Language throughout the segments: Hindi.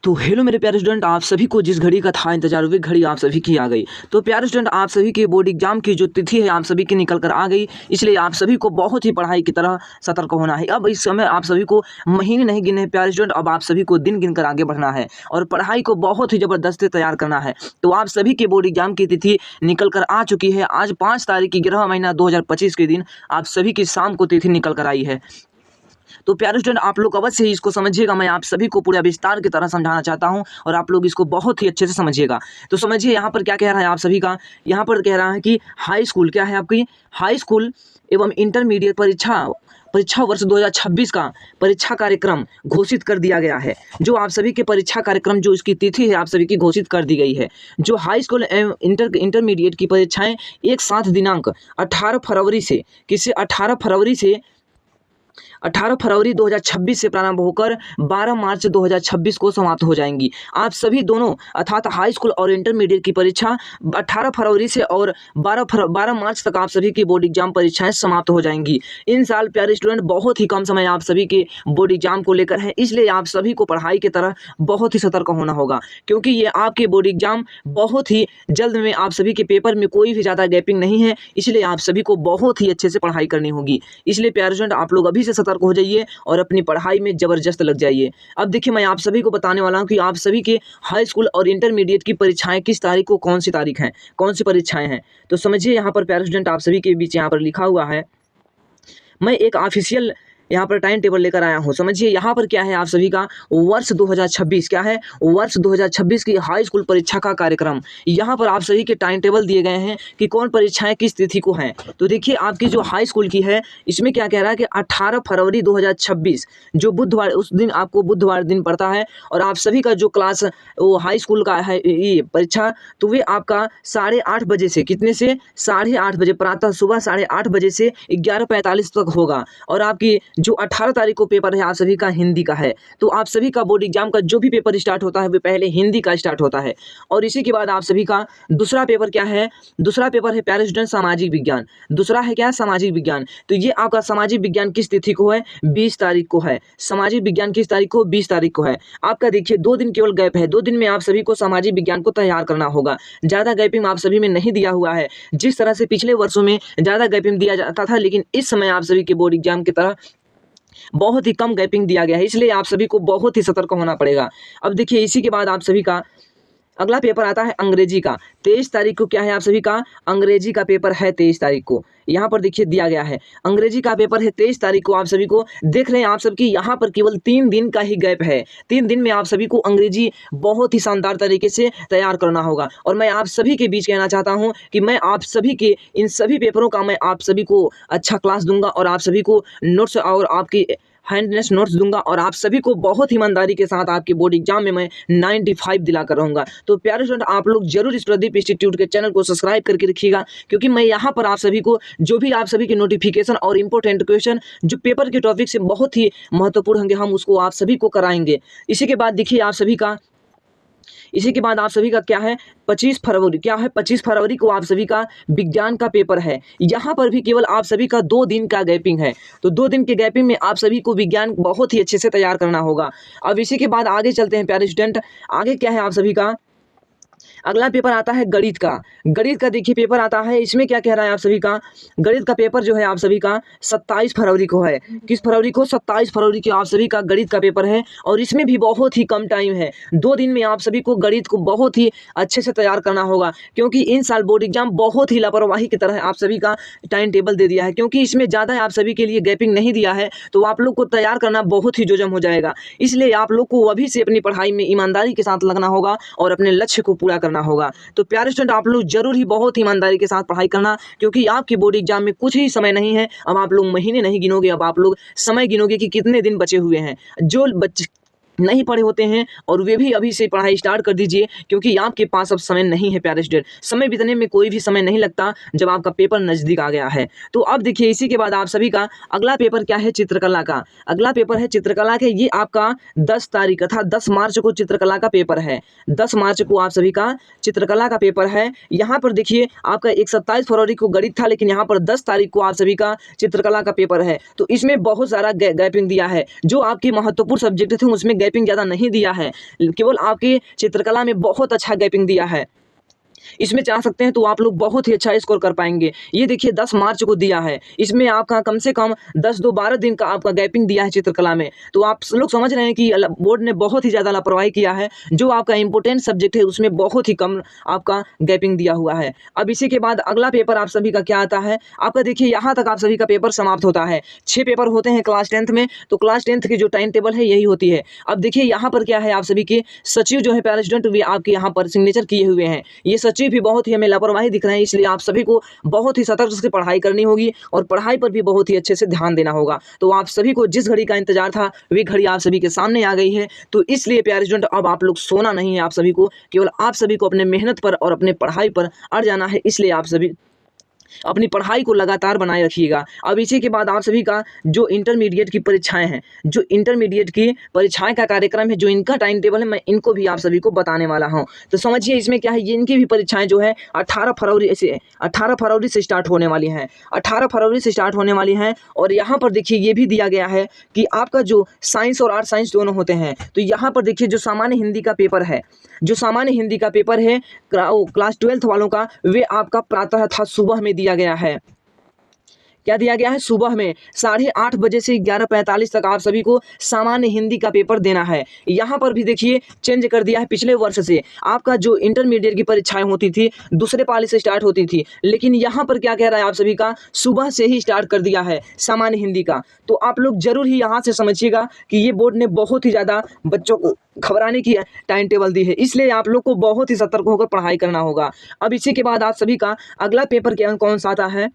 तो हेलो मेरे प्यारे स्टूडेंट, आप सभी को जिस घड़ी का था इंतजार वे घड़ी आप सभी की आ गई। तो प्यारे स्टूडेंट, आप सभी के बोर्ड एग्जाम की जो तिथि है आप सभी की निकल कर आ गई। इसलिए आप सभी को बहुत ही पढ़ाई की तरह सतर्क होना है। अब इस समय आप सभी को महीने नहीं गिने प्यारे स्टूडेंट, अब आप सभी को दिन गिन कर आगे बढ़ना है और पढ़ाई को बहुत ही ज़बरदस्ती तैयार करना है। तो आप सभी के बोर्ड एग्जाम की तिथि निकल कर आ चुकी है। आज 5 तारीख की 11वां महीना 2025 के दिन आप सभी की शाम को तिथि निकल कर आई है। तो प्यारे स्टूडेंट, आप लोग अवश्य ही इसको समझिएगा। मैं आप सभी को पूरा विस्तार की तरह समझाना चाहता हूं और आप लोग इसको बहुत ही अच्छे से समझिएगा। तो समझिए यहाँ पर क्या कह रहा है आप सभी का। यहाँ पर कह रहा है कि हाई स्कूल क्या है आपकी, हाई स्कूल एवं इंटरमीडिएट परीक्षा वर्ष 2026 का परीक्षा कार्यक्रम घोषित कर दिया गया है। जो आप सभी के परीक्षा कार्यक्रम जो इसकी तिथि है आप सभी की घोषित कर दी गई है। जो हाई स्कूल एवं इंटरमीडिएट की परीक्षाएं एक साथ दिनांक 18 फरवरी से 18 फरवरी 2026 से प्रारंभ होकर 12 मार्च 2026 को समाप्त हो जाएंगी। आप सभी दोनों अर्थात हाई स्कूल और इंटरमीडिएट की परीक्षा 18 फरवरी से और 12 मार्च तक आप सभी की बोर्ड एग्जाम परीक्षाएं समाप्त हो जाएंगी। इन साल प्यारे स्टूडेंट बहुत ही कम समय आप सभी के बोर्ड एग्जाम को लेकर है, इसलिए आप सभी को पढ़ाई की तरह बहुत ही सतर्क होना होगा, क्योंकि ये आपके बोर्ड एग्जाम बहुत ही जल्द में आप सभी के पेपर में कोई भी ज़्यादा गैपिंग नहीं है। इसलिए आप सभी को बहुत ही अच्छे से पढ़ाई करनी होगी। इसलिए प्यारे स्टूडेंट, आप लोग अभी से सतर्क हो जाइए और अपनी पढ़ाई में जबरदस्त लग जाइए। अब देखिए, मैं आप सभी को बताने वाला हूं कि आप सभी के हाई स्कूल और इंटरमीडिएट की परीक्षाएं किस तारीख को, कौन सी तारीख है, कौन सी परीक्षाएं हैं। तो समझिए यहाँ पर प्यारे स्टूडेंट, आप सभी के बीच यहाँ पर लिखा हुआ है, मैं एक ऑफिशियल यहाँ पर टाइम टेबल लेकर आया हूँ। समझिए यहाँ पर क्या है आप सभी का वर्ष 2026 क्या है, वर्ष 2026 की हाई स्कूल परीक्षा का कार्यक्रम। यहाँ पर आप सभी के टाइम टेबल दिए गए हैं कि कौन परीक्षाएं किस तिथि को हैं। तो देखिए आपकी जो हाई स्कूल की है इसमें क्या कह रहा है कि 18 फरवरी 2026 जो बुधवार, उस दिन आपको बुधवार दिन पड़ता है। और आप सभी का जो क्लास वो हाई स्कूल का है ये परीक्षा, तो वे आपका 8:30 बजे से कितने से 8:30 बजे प्रातः सुबह 8:30 बजे से 11:45 तक होगा। और आपकी जो 18 तारीख को पेपर है आप सभी का हिंदी का है। तो आप सभी का बोर्ड एग्जाम का जो भी पेपर स्टार्ट होता है वो पहले हिंदी का स्टार्ट होता है। और इसी के बाद आप सभी का दूसरा पेपर क्या है, दूसरा पेपर है प्यारे स्टूडेंट सामाजिक विज्ञान। दूसरा है क्या, सामाजिक विज्ञान। तो ये आपका सामाजिक विज्ञान किस तिथि को है, 20 तारीख को है। सामाजिक विज्ञान किस तारीख को, 20 तारीख को है। आपका देखिए 2 दिन केवल गैप है, 2 दिन में आप सभी को सामाजिक विज्ञान को तैयार करना होगा। ज़्यादा गैपिंग आप सभी में नहीं दिया हुआ है। जिस तरह से पिछले वर्षों में ज़्यादा गैपिंग दिया जाता था, लेकिन इस समय आप सभी के बोर्ड एग्जाम की तरह बहुत ही कम गैपिंग दिया गया है। इसलिए आप सभी को बहुत ही सतर्क होना पड़ेगा। अब देखिए इसी के बाद आप सभी का अगला पेपर आता है अंग्रेजी का। 23 तारीख को क्या है आप सभी का, अंग्रेजी का पेपर है 23 तारीख को। यहाँ पर देखिए दिया गया है अंग्रेजी का पेपर है 23 तारीख को। आप सभी को देख रहे हैं आप सबकी यहाँ पर केवल 3 दिन का ही गैप है। 3 दिन में आप सभी को अंग्रेजी बहुत ही शानदार तरीके से तैयार करना होगा। और मैं आप सभी के बीच कहना चाहता हूँ कि मैं आप सभी के इन सभी पेपरों का मैं आप सभी को अच्छा क्लास दूंगा और आप सभी को नोट्स और आपकी हैंडनेस नोट्स दूंगा और आप सभी को बहुत ईमानदारी के साथ आपके बोर्ड एग्जाम में मैं 95 दिलाकर रहूंगा। तो प्यारे स्टूडेंट, आप लोग जरूर इस प्रदीप इंस्टीट्यूट के चैनल को सब्सक्राइब करके रखिएगा, क्योंकि मैं यहाँ पर आप सभी को जो भी आप सभी के नोटिफिकेशन और इंपॉर्टेंट क्वेश्चन जो पेपर के टॉपिक से बहुत ही महत्वपूर्ण होंगे हम उसको आप सभी को कराएंगे। इसी के बाद देखिए आप सभी का क्या है, 25 फरवरी क्या है, 25 फरवरी को आप सभी का विज्ञान का पेपर है। यहाँ पर भी केवल आप सभी का 2 दिन का गैपिंग है। तो 2 दिन के गैपिंग में आप सभी को विज्ञान बहुत ही अच्छे से तैयार करना होगा। अब इसी के बाद आगे चलते हैं प्यारे स्टूडेंट। आगे क्या है आप सभी का, अगला पेपर आता है गणित का। गणित का देखिए पेपर आता है, इसमें क्या कह रहा है आप सभी का, गणित का पेपर जो है आप सभी का 27 फरवरी को है। किस फरवरी को, 27 फरवरी को आप सभी का गणित का पेपर है। और इसमें भी बहुत ही कम टाइम है। 2 दिन में आप सभी को गणित को बहुत ही अच्छे से तैयार करना होगा, क्योंकि इन साल बोर्ड एग्जाम बहुत ही लापरवाही की तरह आप सभी का टाइम टेबल दे दिया है, क्योंकि इसमें ज़्यादा आप सभी के लिए गैपिंग नहीं दिया है। तो आप लोग को तैयार करना बहुत ही जोजम हो जाएगा। इसलिए आप लोग को अभी से अपनी पढ़ाई में ईमानदारी के साथ लगना होगा और अपने लक्ष्य को पूरा करना होगा। तो प्यारे स्टूडेंट, आप लोग जरूर ही बहुत ईमानदारी के साथ पढ़ाई करना, क्योंकि आपकी बोर्ड एग्जाम में कुछ ही समय नहीं है। अब आप लोग महीने नहीं गिनोगे, अब आप लोग समय गिनोगे कि कितने दिन बचे हुए हैं। जो बच्चे नहीं पढ़े होते हैं और वे भी अभी से पढ़ाई स्टार्ट कर दीजिए, क्योंकि आपके पास अब समय नहीं है प्यारे स्टूडेंट। समय बीतने में कोई भी समय नहीं लगता जब आपका पेपर नज़दीक आ गया है। तो अब देखिए इसी के बाद आप सभी का अगला पेपर क्या है, चित्रकला का। अगला पेपर है चित्रकला के, ये आपका 10 तारीख अर्थात 10 मार्च को चित्रकला का पेपर है। 10 मार्च को आप सभी का चित्रकला का पेपर है। यहाँ पर देखिए आपका एक 27 फरवरी को गणित था, लेकिन यहाँ पर 10 तारीख को आप सभी का चित्रकला का पेपर है। तो इसमें बहुत सारा गैपिंग दिया है। जो आपके महत्वपूर्ण सब्जेक्ट थे उसमें गैपिंग ज़्यादा नहीं दिया है, केवल आपकी चित्रकला में बहुत अच्छा गैपिंग दिया है। इसमें चाह सकते हैं तो आप लोग बहुत ही अच्छा स्कोर कर पाएंगे। ये देखिए 10 मार्च को दिया है, इसमें आपका कम से कम 10 दो 12 दिन का आपका गैपिंग दिया है चित्रकला में। तो आप लोग समझ रहे हैं कि बोर्ड ने बहुत ही ज़्यादा लापरवाही किया है, जो आपका इंपॉर्टेंट सब्जेक्ट है उसमें बहुत ही कम आपका गैपिंग दिया हुआ है। अब इसी के बाद अगला पेपर आप सभी का क्या आता है, आपका देखिए यहाँ तक आप सभी का पेपर समाप्त होता है। 6 पेपर होते हैं क्लास 10th में, तो क्लास 10th की जो टाइम टेबल है यही होती है। अब देखिए यहाँ पर क्या है, आप सभी के सचिव जो है प्यारे स्टूडेंट, वे आपके यहाँ पर सिग्नेचर किए हुए हैं। ये सचिव भी बहुत ही हमें लापरवाही दिख रहे हैं, इसलिए आप सभी को बहुत ही सतर्क से पढ़ाई करनी होगी और पढ़ाई पर भी बहुत ही अच्छे से ध्यान देना होगा। तो आप सभी को जिस घड़ी का इंतजार था वे घड़ी आप सभी के सामने आ गई है। तो इसलिए प्यारे स्टूडेंट अब आप लोग सोना नहीं है, आप सभी को केवल आप सभी को अपने मेहनत पर और अपने पढ़ाई पर अड़ जाना है। इसलिए आप सभी अपनी पढ़ाई को लगातार बनाए रखिएगा। अब इसी के बाद आप सभी का जो इंटरमीडिएट की परीक्षाएं हैं, जो इंटरमीडिएट की परीक्षाएं का कार्यक्रम है, जो इनका टाइम टेबल है, मैं इनको भी आप सभी को बताने वाला हूं। तो समझिए इसमें क्या है, ये इनकी भी परीक्षाएं जो है 18 फरवरी से स्टार्ट होने वाली हैं। 18 फरवरी से स्टार्ट होने वाली हैं। और यहाँ पर देखिए ये भी दिया गया है कि आपका जो साइंस और आर्ट साइंस दोनों होते हैं, तो यहाँ पर देखिए जो सामान्य हिंदी का पेपर है, क्लास 12th वालों का, वे आपका प्रातः था सुबह में दिया गया है। क्या दिया गया है, सुबह में 8:30 बजे से 11:45 तक आप सभी को सामान्य हिंदी का पेपर देना है। यहाँ पर भी देखिए चेंज कर दिया है, पिछले वर्ष से आपका जो इंटरमीडिएट की परीक्षाएं होती थी दूसरे पाली से स्टार्ट होती थी, लेकिन यहाँ पर क्या कह रहा है, आप सभी का सुबह से ही स्टार्ट कर दिया है सामान्य हिंदी का। तो आप लोग जरूर ही यहाँ से समझिएगा कि ये बोर्ड ने बहुत ही ज़्यादा बच्चों को घबराने की टाइम टेबल दी है, इसलिए आप लोग को बहुत ही सतर्क होकर पढ़ाई करना होगा। अब इसी के बाद आप सभी का अगला पेपर कौन सा आता है,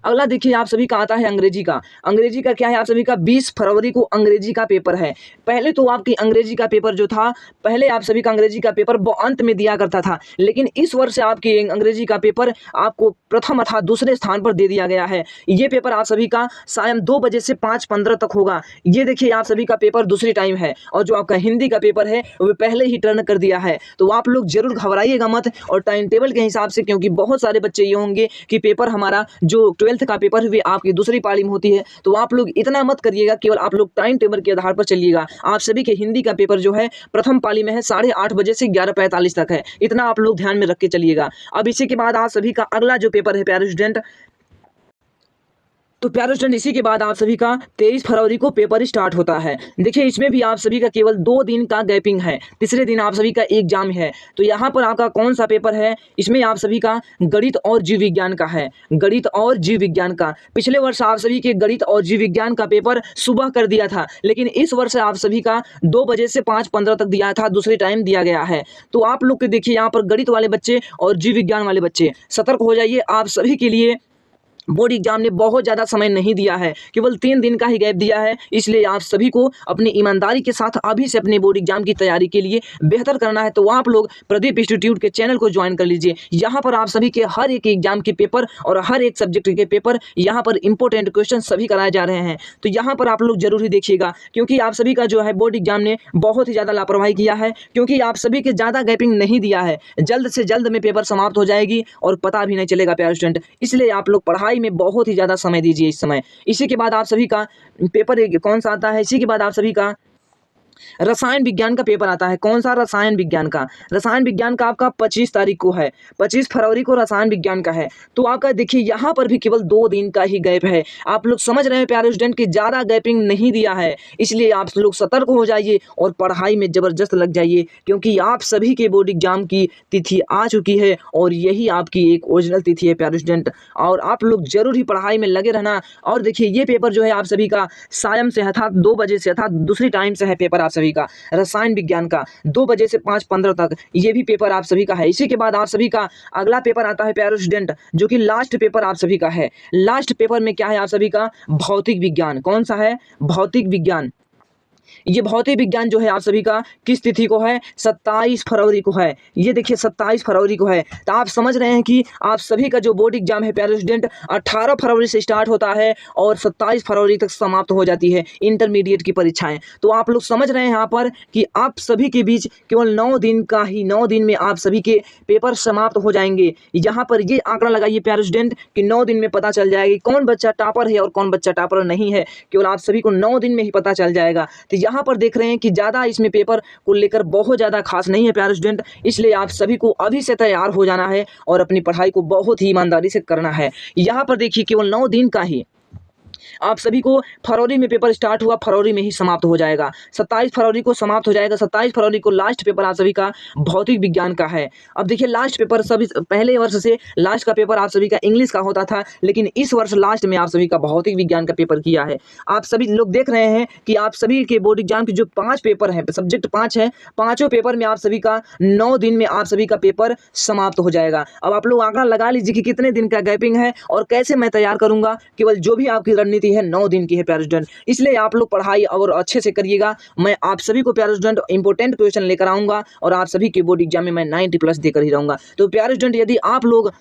अगला देखिए आप सभी का आता है अंग्रेजी का। अंग्रेजी का क्या है, आप सभी का 20 फरवरी को अंग्रेजी का पेपर है। पहले तो आपकी अंग्रेजी का पेपर जो था, पहले आप सभी का अंग्रेजी का पेपर अंत में दिया करता था, लेकिन इस वर्ष आपकी अंग्रेजी का पेपर आपको प्रथम अर्थात दूसरे स्थान पर दे दिया गया है। ये पेपर आप सभी का शाम 2 बजे से 5:15 तक होगा। ये देखिए आप सभी का पेपर दूसरी टाइम है, और जो आपका हिंदी का पेपर है वो पहले ही टर्न कर दिया है। तो आप लोग जरूर घबराइएगा मत, और टाइम टेबल के हिसाब से, क्योंकि बहुत सारे बच्चे ये होंगे कि पेपर हमारा जो 12th का पेपर हुई आपकी दूसरी पाली में होती है, तो आप लोग इतना मत करिएगा, केवल आप लोग टाइम टेबल के आधार पर चलिएगा। आप सभी के हिंदी का पेपर जो है प्रथम पाली में है 8:30 बजे से 11:45 तक है, इतना आप लोग ध्यान में रख के चलिएगा। अब इसी के बाद आप सभी का अगला जो पेपर है प्यारे स्टूडेंट, तो प्यारे स्टूडेंट इसी के बाद आप सभी का 23 फरवरी को पेपर स्टार्ट होता है। देखिए इसमें भी आप सभी का केवल 2 दिन का गैपिंग है, तीसरे दिन आप सभी का एग्जाम है। तो यहाँ पर आपका कौन सा पेपर है, इसमें आप सभी का गणित और जीव विज्ञान का है, गणित और जीव विज्ञान का। पिछले वर्ष आप सभी के गणित और जीव विज्ञान का पेपर सुबह कर दिया था, लेकिन इस वर्ष आप सभी का 2 बजे से 5:15 तक दिया था, दूसरी टाइम दिया गया है। तो आप लोग के देखिए यहाँ पर गणित वाले बच्चे और जीव विज्ञान वाले बच्चे सतर्क हो जाइए। आप सभी के लिए बोर्ड एग्जाम ने बहुत ज़्यादा समय नहीं दिया है, केवल 3 दिन का ही गैप दिया है, इसलिए आप सभी को अपनी ईमानदारी के साथ अभी से अपने बोर्ड एग्जाम की तैयारी के लिए बेहतर करना है। तो आप लोग प्रदीप इंस्टीट्यूट के चैनल को ज्वाइन कर लीजिए। यहाँ पर आप सभी के हर एक एग्जाम के पेपर और हर एक सब्जेक्ट के पेपर, यहाँ पर इंपॉर्टेंट क्वेश्चन सभी कराए जा रहे हैं। तो यहाँ पर आप लोग जरूर ही देखिएगा, क्योंकि आप सभी का जो है बोर्ड एग्जाम ने बहुत ही ज़्यादा लापरवाही किया है, क्योंकि आप सभी के ज़्यादा गैपिंग नहीं दिया है। जल्द से जल्द में पेपर समाप्त हो जाएगी और पता भी नहीं चलेगा प्यारे स्टूडेंट, इसलिए आप लोग पढ़ाई में बहुत ही ज़्यादा समय दीजिए इस समय। इसी के बाद आप सभी का पेपर कौन सा आता है, इसी के बाद आप सभी का रसायन विज्ञान का पेपर आता है। कौन सा, रसायन विज्ञान का। रसायन विज्ञान का आपका 25 तारीख को है, 25 फरवरी को रसायन विज्ञान का है। तो आपका देखिए यहाँ पर भी केवल 2 दिन का ही गैप है। आप लोग समझ रहे हैं प्यारे स्टूडेंट की ज़्यादा गैपिंग नहीं दिया है, इसलिए आप लोग सतर्क हो जाइए और पढ़ाई में ज़बरदस्त लग जाइए, क्योंकि आप सभी के बोर्ड एग्जाम की तिथि आ चुकी है और यही आपकी एक ओरिजिनल तिथि है प्यारे स्टूडेंट। और आप लोग जरूर ही पढ़ाई में लगे रहना। और देखिए ये पेपर जो है आप सभी का सायं से अर्थात 2 बजे से अर्थात दूसरी टाइम से है पेपर आप सभी का रसायन विज्ञान का 2 बजे से 5:15 तक, ये भी पेपर आप सभी का है। इसी के बाद आप सभी का अगला पेपर आता है प्यारे स्टूडेंट, जो कि लास्ट पेपर आप सभी का है। लास्ट पेपर में क्या है, आप सभी का भौतिक विज्ञान। कौन सा है, भौतिक विज्ञान। ये भौतिक विज्ञान जो है आप सभी का किस तिथि को है, 27 फरवरी को है। ये देखिए 27 फरवरी को है। तो आप समझ रहे हैं कि आप सभी का जो बोर्ड एग्जाम है प्यारे स्टूडेंट 18 फरवरी से स्टार्ट होता है और 27 फरवरी तक समाप्त हो जाती है इंटरमीडिएट की परीक्षाएं। तो आप लोग समझ रहे हैं यहाँ पर कि आप सभी के बीच केवल 9 दिन का ही, 9 दिन में आप सभी के पेपर समाप्त हो जाएंगे। यहाँ पर ये आंकड़ा लगाइए प्यारे स्टूडेंट कि 9 दिन में पता चल जाएगी कौन बच्चा टॉपर है और कौन बच्चा टॉपर नहीं है। केवल आप सभी को 9 दिन में ही पता चल जाएगा। तो यहाँ पर देख रहे हैं कि ज़्यादा इसमें पेपर को लेकर बहुत ज़्यादा खास नहीं है प्यारे स्टूडेंट, इसलिए आप सभी को अभी से तैयार हो जाना है और अपनी पढ़ाई को बहुत ही ईमानदारी से करना है। यहाँ पर देखिए केवल 9 दिन का ही आप सभी को फरवरी में पेपर स्टार्ट हुआ, फरवरी में ही समाप्त हो जाएगा। 27 फरवरी को समाप्त हो जाएगा। 27 फरवरी को लास्ट पेपर आप सभी का भौतिक विज्ञान का है। अब देखिए लास्ट पेपर सभी पहले वर्ष से लास्ट का पेपर आप सभी का इंग्लिश का होता था, लेकिन इस वर्ष लास्ट में आप सभी का भौतिक विज्ञान का पेपर किया है। आप सभी लोग देख रहे हैं कि आप सभी के बोर्ड एग्जाम के जो 5 पेपर हैं, सब्जेक्ट 5 हैं, पाँचों पेपर में आप सभी का 9 दिन में आप सभी का पेपर समाप्त हो जाएगा। अब आप लोग आंकड़ा लगा लीजिए कि कितने दिन का गैपिंग है और कैसे मैं तैयार करूंगा। केवल जो भी आपकी रणनीति है 9 दिन की है प्यारे स्टूडेंट, इसलिए आप लोग पढ़ाई और अच्छे से करिएगा। मैं आप सभी को प्यारे स्टूडेंट इंपॉर्टेंट क्वेश्चन लेकर आऊंगा और आप सभी के बोर्ड एग्जाम में मैं 90+ देकर ही रहूंगा। तो प्यारे स्टूडेंट यदि आप लोग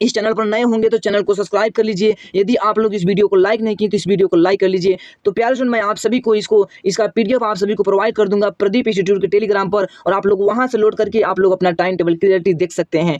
इस चैनल पर नए होंगे तो चैनल को सब्सक्राइब कर लीजिए। यदि आप लोग इस वीडियो को लाइक नहीं किए तो इस वीडियो को लाइक कर लीजिए। तो प्यारे स्टूडेंट मैं आप सभी को इसका PDF आप सभी को प्रोवाइड कर दूंगा प्रदीप इंस्टीट्यूट के टेलीग्राम पर, और आप लोग वहां से लोड करके आप लोग अपना टाइम टेबल क्लियरिटी देख सकते हैं।